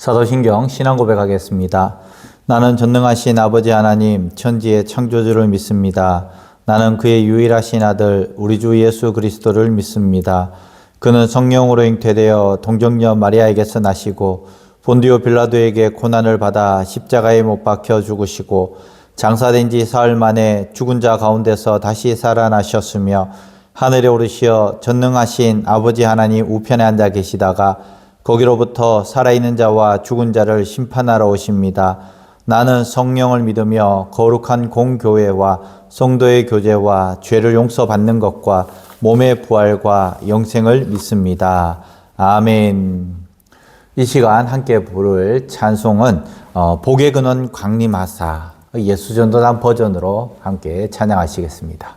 사도신경 신앙 고백하겠습니다. 나는 전능하신 아버지 하나님 천지의 창조주를 믿습니다. 나는 그의 유일하신 아들 우리 주 예수 그리스도를 믿습니다. 그는 성령으로 잉태되어 동정녀 마리아에게서 나시고 본디오 빌라도에게 고난을 받아 십자가에 못 박혀 죽으시고 장사된 지 사흘 만에 죽은 자 가운데서 다시 살아나셨으며 하늘에 오르시어 전능하신 아버지 하나님 우편에 앉아 계시다가 거기로부터 살아있는 자와 죽은 자를 심판하러 오십니다. 나는 성령을 믿으며 거룩한 공교회와 성도의 교제와 죄를 용서받는 것과 몸의 부활과 영생을 믿습니다. 아멘. 이 시간 함께 부를 찬송은 복의 근원 광림하사 예수전도단 버전으로 함께 찬양하시겠습니다.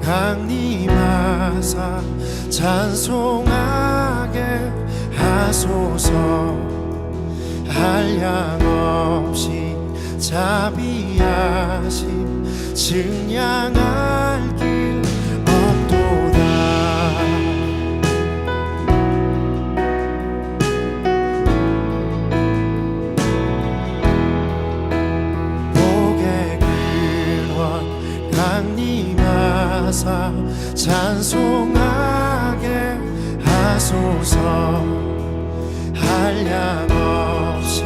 강림하사 찬송하게 하소서. 한량없이 자비하심 증량할 길 없도다. 복의 근원 강림하사 찬송하게 하소서. 한량없이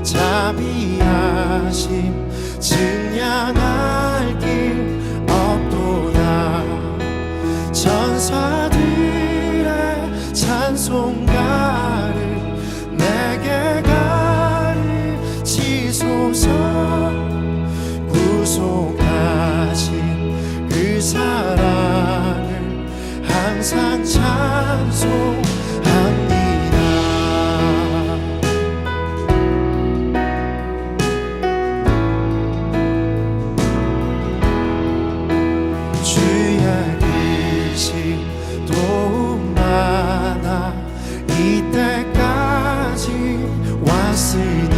자비하심 증량할 길 없도다. 천사들의 찬송가를 내게 가르치소서. 구속하신 그 사랑을 항상 찬송합니다. 주의 크신 도움받아 이때까지 왔으니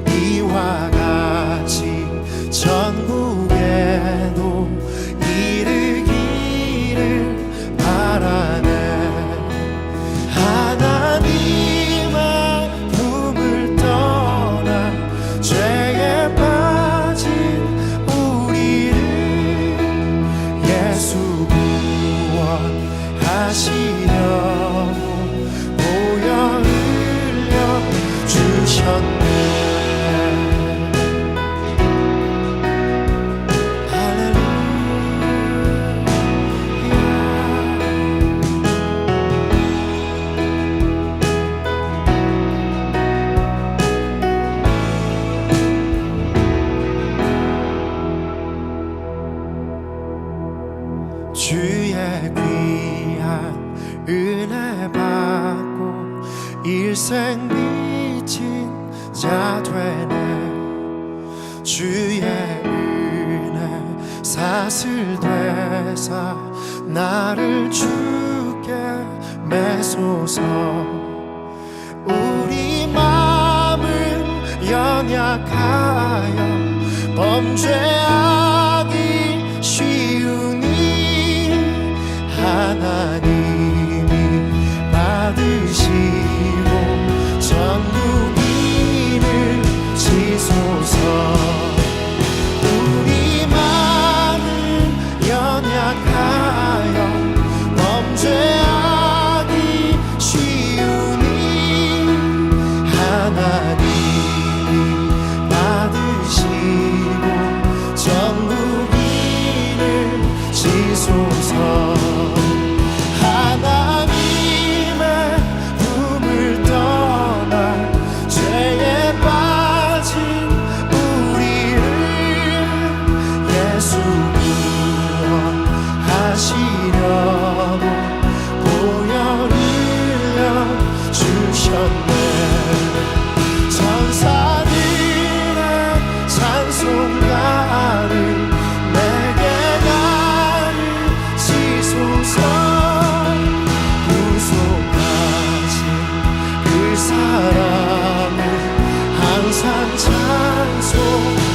이와 같이 전국에도 이르기를 바라네. 하나님의 품을 떠나 죄에 빠진 우리를 예수 구원하시려고 보혈 흘려 주셨네. 주의 귀한 은혜 받고 일생 미친 자 되네. 주의 은혜 사슬되사 나를 주께 매소서. 우리 마음은 연약하여 범죄하기 쉬우니 하나님이 받으시고 전국인을 지소서. 우리만은 연약하여 범죄하기 쉬우니 하나님이 받으시고 전국인을 지소서. 하나님의 품을 떠나 죄에 빠진 우리를 예수 구원하시려고 사랑을 항상 찬송합니다.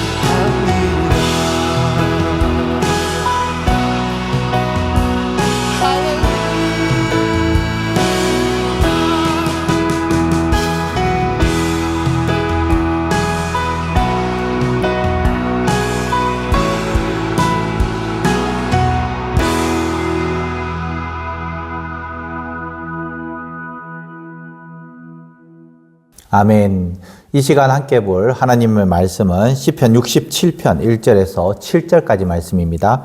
아멘. 이 시간 함께 볼 하나님의 말씀은 시편 67편 1절에서 7절까지 말씀입니다.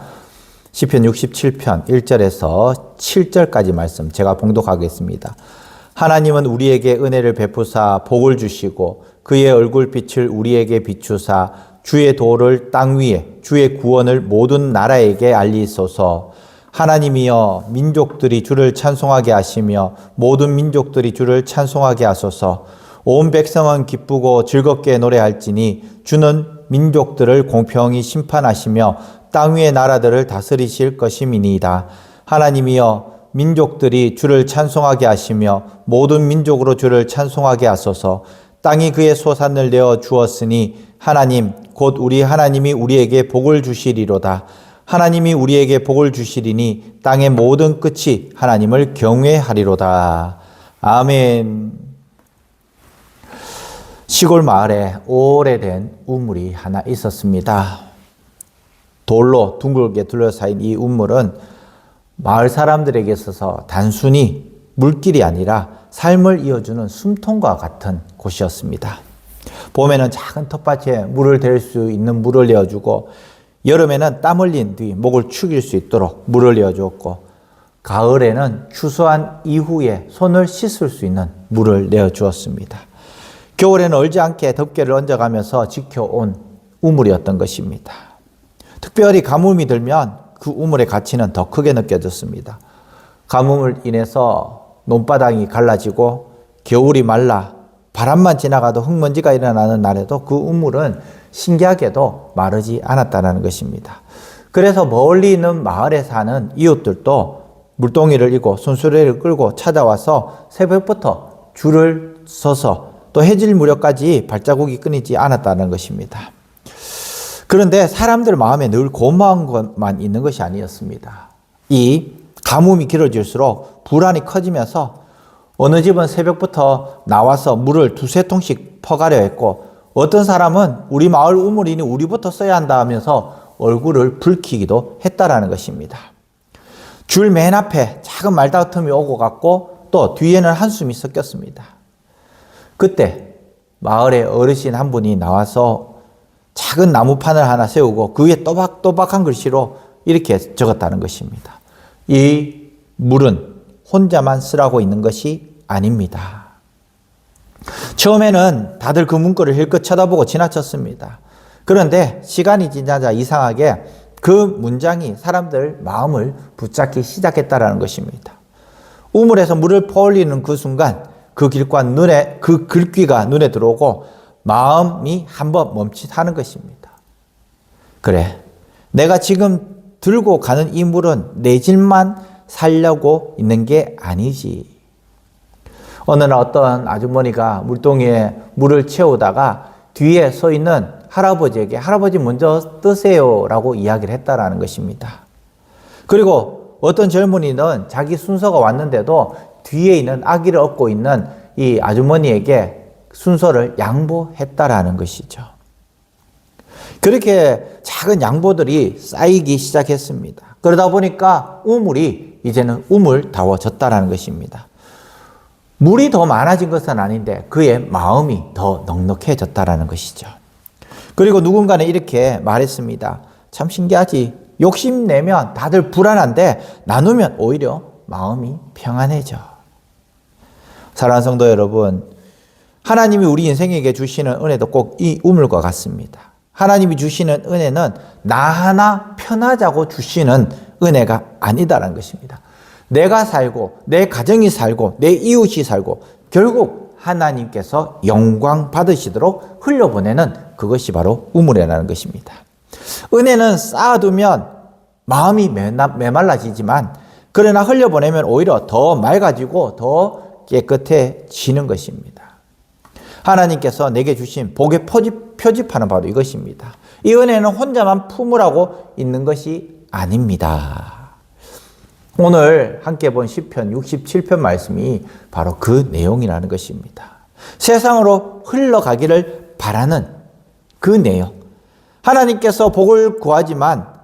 시편 67편 1절에서 7절까지 말씀 제가 봉독하겠습니다. 하나님은 우리에게 은혜를 베푸사 복을 주시고 그의 얼굴빛을 우리에게 비추사 주의 도를 땅 위에 주의 구원을 모든 나라에게 알리소서. 하나님이여 민족들이 주를 찬송하게 하시며 모든 민족들이 주를 찬송하게 하소서. 온 백성은 기쁘고 즐겁게 노래할지니 주는 민족들을 공평히 심판하시며 땅 위의 나라들을 다스리실 것임이니이다. 하나님이여 민족들이 주를 찬송하게 하시며 모든 민족으로 주를 찬송하게 하소서. 땅이 그의 소산을 내어 주었으니 하나님 곧 우리 하나님이 우리에게 복을 주시리로다. 하나님이 우리에게 복을 주시리니 땅의 모든 끝이 하나님을 경외하리로다. 아멘. 시골 마을에 오래된 우물이 하나 있었습니다. 돌로 둥글게 둘러싸인 이 우물은 마을 사람들에게 있어서 단순히 물길이 아니라 삶을 이어주는 숨통과 같은 곳이었습니다. 봄에는 작은 텃밭에 물을 댈 수 있는 물을 내어주고 여름에는 땀 흘린 뒤 목을 축일 수 있도록 물을 내어주었고 가을에는 추수한 이후에 손을 씻을 수 있는 물을 내어주었습니다. 겨울에는 얼지 않게 덮개를 얹어가면서 지켜온 우물이었던 것입니다. 특별히 가뭄이 들면 그 우물의 가치는 더 크게 느껴졌습니다. 가뭄을 인해서 논바닥이 갈라지고 겨울이 말라 바람만 지나가도 흙먼지가 일어나는 날에도 그 우물은 신기하게도 마르지 않았다는 것입니다. 그래서 멀리 있는 마을에 사는 이웃들도 물동이를 이고 순수레를 끌고 찾아와서 새벽부터 줄을 서서 또 해질 무렵까지 발자국이 끊이지 않았다는 것입니다. 그런데 사람들 마음에 늘 고마운 것만 있는 것이 아니었습니다. 이 가뭄이 길어질수록 불안이 커지면서 어느 집은 새벽부터 나와서 물을 두세 통씩 퍼가려 했고 어떤 사람은 우리 마을 우물이니 우리부터 써야 한다 하면서 얼굴을 붉히기도 했다라는 것입니다. 줄 맨 앞에 작은 말다툼이 오고 갔고 또 뒤에는 한숨이 섞였습니다. 그때 마을의 어르신 한 분이 나와서 작은 나무판을 하나 세우고 그 위에 또박또박한 글씨로 이렇게 적었다는 것입니다. 이 물은 혼자만 쓰라고 있는 것이 아닙니다. 처음에는 다들 그 문구를 힐끗 쳐다보고 지나쳤습니다. 그런데 시간이 지나자 이상하게 그 문장이 사람들 마음을 붙잡기 시작했다는 것입니다. 우물에서 물을 퍼올리는 그 순간 그 글귀가 눈에 들어오고 마음이 한번 멈칫하는 것입니다. 그래, 내가 지금 들고 가는 이 물은 내 집만 살려고 있는 게 아니지. 어느 날 어떤 아주머니가 물동이에 물을 채우다가 뒤에 서 있는 할아버지에게 할아버지 먼저 뜨세요 라고 이야기를 했다라는 것입니다. 그리고 어떤 젊은이는 자기 순서가 왔는데도 뒤에 있는 아기를 업고 있는 이 아주머니에게 순서를 양보했다라는 것이죠. 그렇게 작은 양보들이 쌓이기 시작했습니다. 그러다 보니까 우물이 이제는 우물다워졌다라는 것입니다. 물이 더 많아진 것은 아닌데 그의 마음이 더 넉넉해졌다라는 것이죠. 그리고 누군가는 이렇게 말했습니다. 참 신기하지. 욕심내면 다들 불안한데 나누면 오히려 마음이 평안해져. 사랑하는 성도 여러분, 하나님이 우리 인생에게 주시는 은혜도 꼭 이 우물과 같습니다. 하나님이 주시는 은혜는 나 하나 편하자고 주시는 은혜가 아니다라는 것입니다. 내가 살고 내 가정이 살고 내 이웃이 살고 결국 하나님께서 영광 받으시도록 흘려보내는 그것이 바로 우물이라는 것입니다. 은혜는 쌓아두면 마음이 메말라지지만 그러나 흘려보내면 오히려 더 맑아지고 더 깨끗해지는 것입니다. 하나님께서 내게 주신 복의 표지판은 바로 이것입니다. 이 은혜는 혼자만 품으라고 있는 것이 아닙니다. 오늘 함께 본 시편 67편 말씀이 바로 그 내용이라는 것입니다. 세상으로 흘러가기를 바라는 그 내용. 하나님께 복을 구하지만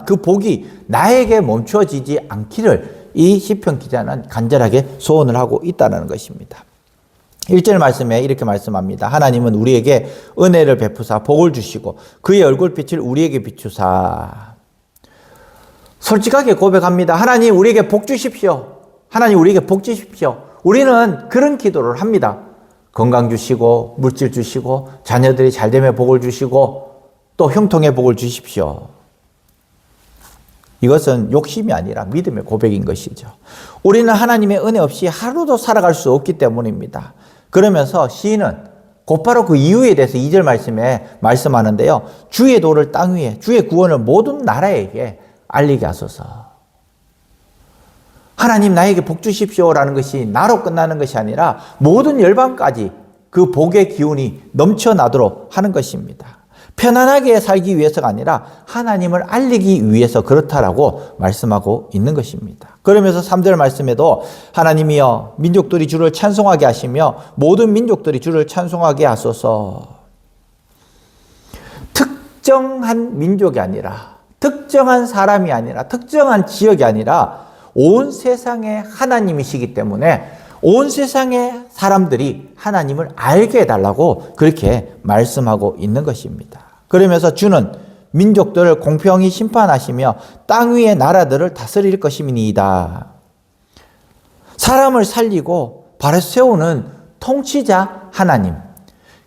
그 복이 나에게 멈춰지지 않기를 이 시편 기자는 간절하게 소원을 하고 있다는 것입니다. 1절 말씀에 이렇게 말씀합니다. 하나님은 우리에게 은혜를 베푸사 복을 주시고 그의 얼굴빛을 우리에게 비추사. 솔직하게 고백합니다. 하나님 우리에게 복 주십시오. 하나님 우리에게 복 주십시오. 우리는 그런 기도를 합니다. 건강 주시고 물질 주시고 자녀들이 잘되면 복을 주시고 또 형통의 복을 주십시오. 이것은 욕심이 아니라 믿음의 고백인 것이죠. 우리는 하나님의 은혜 없이 하루도 살아갈 수 없기 때문입니다. 그러면서 시인은 곧바로 그 이유에 대해서 2절 말씀에 말씀하는데요. 주의 도를 땅 위에, 주의 구원을 모든 나라에게 알리게 하소서. 하나님 나에게 복 주십시오라는 것이 나로 끝나는 것이 아니라 모든 열방까지 그 복의 기운이 넘쳐나도록 하는 것입니다. 편안하게 살기 위해서가 아니라 하나님을 알리기 위해서 그렇다라고 말씀하고 있는 것입니다. 그러면서 3절 말씀에도 하나님이여 민족들이 주를 찬송하게 하시며 모든 민족들이 주를 찬송하게 하소서. 특정한 민족이 아니라 특정한 사람이 아니라 특정한 지역이 아니라 온 세상의 하나님이시기 때문에 온 세상의 사람들이 하나님을 알게 해달라고 그렇게 말씀하고 있는 것입니다. 그러면서 주는 민족들을 공평히 심판하시며 땅 위의 나라들을 다스릴 것임이니이다. 사람을 살리고 바로 세우는 통치자 하나님.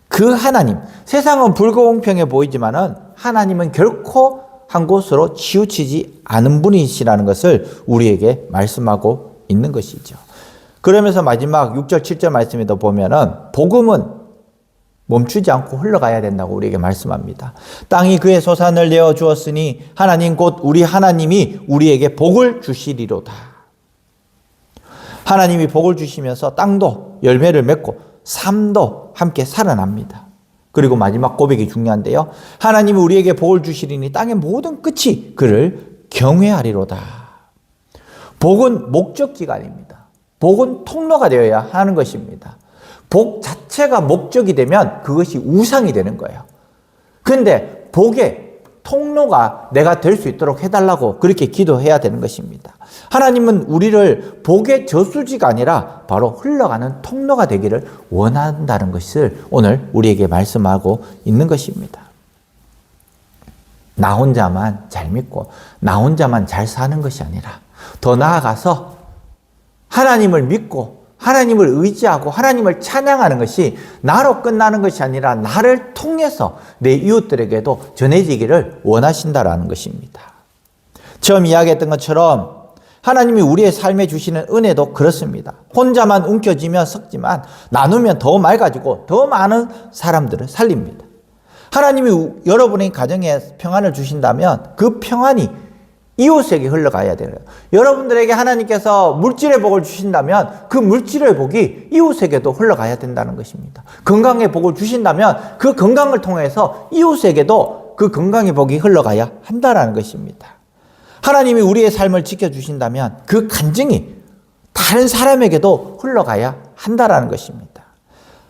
그 하나님. 세상은 불공평해 보이지만은 하나님은 결코 한 곳으로 치우치지 않은 분이시라는 것을 우리에게 말씀하고 있는 것이죠. 그러면서 마지막 6절, 7절 말씀에도 보면은 복음은 멈추지 않고 흘러가야 된다고 우리에게 말씀합니다. 땅이 그의 소산을 내어 주었으니 하나님 곧 우리 하나님이 우리에게 복을 주시리로다. 하나님이 복을 주시면서 땅도 열매를 맺고 삶도 함께 살아납니다. 그리고 마지막 고백이 중요한데요. 하나님이 우리에게 복을 주시리니 땅의 모든 끝이 그를 경외하리로다. 복은 목적지가 아닙니다. 복은 통로가 되어야 하는 것입니다. 복 자체가 목적이 되면 그것이 우상이 되는 거예요. 그런데 복의 통로가 내가 될 수 있도록 해달라고 그렇게 기도해야 되는 것입니다. 하나님은 우리를 복의 저수지가 아니라 바로 흘러가는 통로가 되기를 원한다는 것을 오늘 우리에게 말씀하고 있는 것입니다. 나 혼자만 잘 믿고 나 혼자만 잘 사는 것이 아니라 더 나아가서 하나님을 믿고 하나님을 의지하고 하나님을 찬양하는 것이 나로 끝나는 것이 아니라 나를 통해서 내 이웃들에게도 전해지기를 원하신다라는 것입니다. 처음 이야기했던 것처럼 하나님이 우리의 삶에 주시는 은혜도 그렇습니다. 혼자만 움켜쥐면 썩지만 나누면 더 맑아지고 더 많은 사람들을 살립니다. 하나님이 여러분의 가정에 평안을 주신다면 그 평안이 이웃에게 흘러가야 돼요. 여러분들에게 하나님께서 물질의 복을 주신다면 그 물질의 복이 이웃에게도 흘러가야 된다는 것입니다. 건강의 복을 주신다면 그 건강을 통해서 이웃에게도 그 건강의 복이 흘러가야 한다는 것입니다. 하나님이 우리의 삶을 지켜주신다면 그 간증이 다른 사람에게도 흘러가야 한다는 것입니다.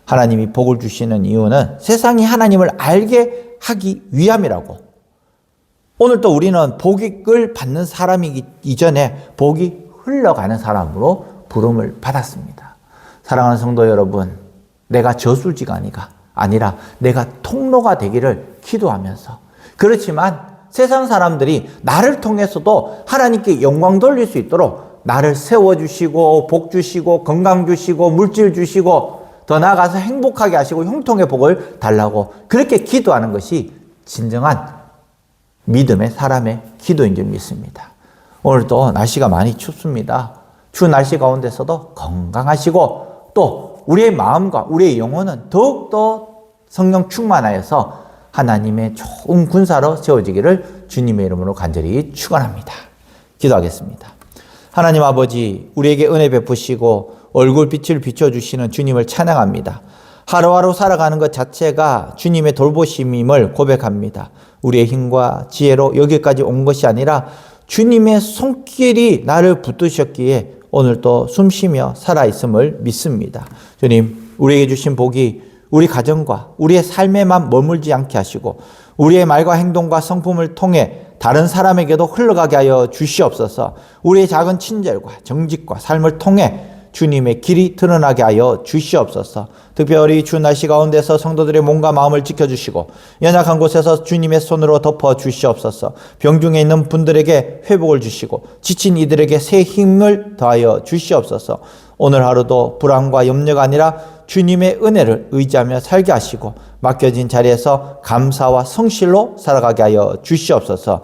하나님이 복을 주시는 이유는 세상이 하나님을 알게 하기 위함이라고. 오늘 또 우리는 복을 받는 사람이기 이전에 복이 흘러가는 사람으로 부름을 받았습니다. 사랑하는 성도 여러분, 내가 저수지가 아니라 내가 통로가 되기를 기도하면서, 그렇지만 세상 사람들이 나를 통해서도 하나님께 영광 돌릴 수 있도록 나를 세워주시고 복 주시고 건강 주시고 물질 주시고 더 나아가서 행복하게 하시고 형통의 복을 달라고 그렇게 기도하는 것이 진정한 믿음의 사람의 기도인 줄 믿습니다. 오늘도 날씨가 많이 춥습니다. 추운 날씨 가운데서도 건강하시고 또 우리의 마음과 우리의 영혼은 더욱더 성령 충만하여서 하나님의 좋은 군사로 세워지기를 주님의 이름으로 간절히 축원합니다. 기도하겠습니다. 하나님 아버지, 우리에게 은혜 베푸시고 얼굴빛을 비춰주시는 주님을 찬양합니다. 하루하루 살아가는 것 자체가 주님의 돌보심임을 고백합니다. 우리의 힘과 지혜로 여기까지 온 것이 아니라 주님의 손길이 나를 붙드셨기에 오늘도 숨쉬며 살아있음을 믿습니다. 주님, 우리에게 주신 복이 우리 가정과 우리의 삶에만 머물지 않게 하시고 우리의 말과 행동과 성품을 통해 다른 사람에게도 흘러가게 하여 주시옵소서. 우리의 작은 친절과 정직과 삶을 통해 주님의 길이 드러나게 하여 주시옵소서. 특별히 추운 날씨 가운데서 성도들의 몸과 마음을 지켜주시고 연약한 곳에서 주님의 손으로 덮어 주시옵소서. 병중에 있는 분들에게 회복을 주시고 지친 이들에게 새 힘을 더하여 주시옵소서. 오늘 하루도 불안과 염려가 아니라 주님의 은혜를 의지하며 살게 하시고 맡겨진 자리에서 감사와 성실로 살아가게 하여 주시옵소서.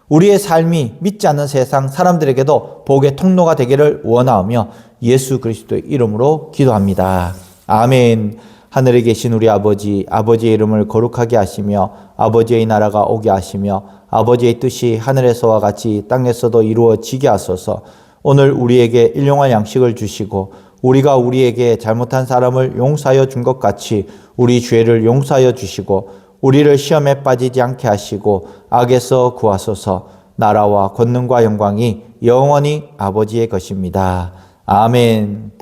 우리의 삶이 믿지 않는 세상 사람들에게도 복의 통로가 되기를 원하오며 예수 그리스도의 이름으로 기도합니다. 아멘. 하늘에 계신 우리 아버지, 아버지의 이름을 거룩하게 하시며 아버지의 나라가 오게 하시며 아버지의 뜻이 하늘에서와 같이 땅에서도 이루어지게 하소서. 오늘 우리에게 일용할 양식을 주시고 우리가 우리에게 잘못한 사람을 용서하여 준 것 같이 우리 죄를 용서하여 주시고 우리를 시험에 빠지지 않게 하시고 악에서 구하소서. 나라와 권능과 영광이 영원히 아버지의 것입니다. 아멘.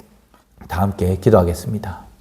다 함께 기도하겠습니다.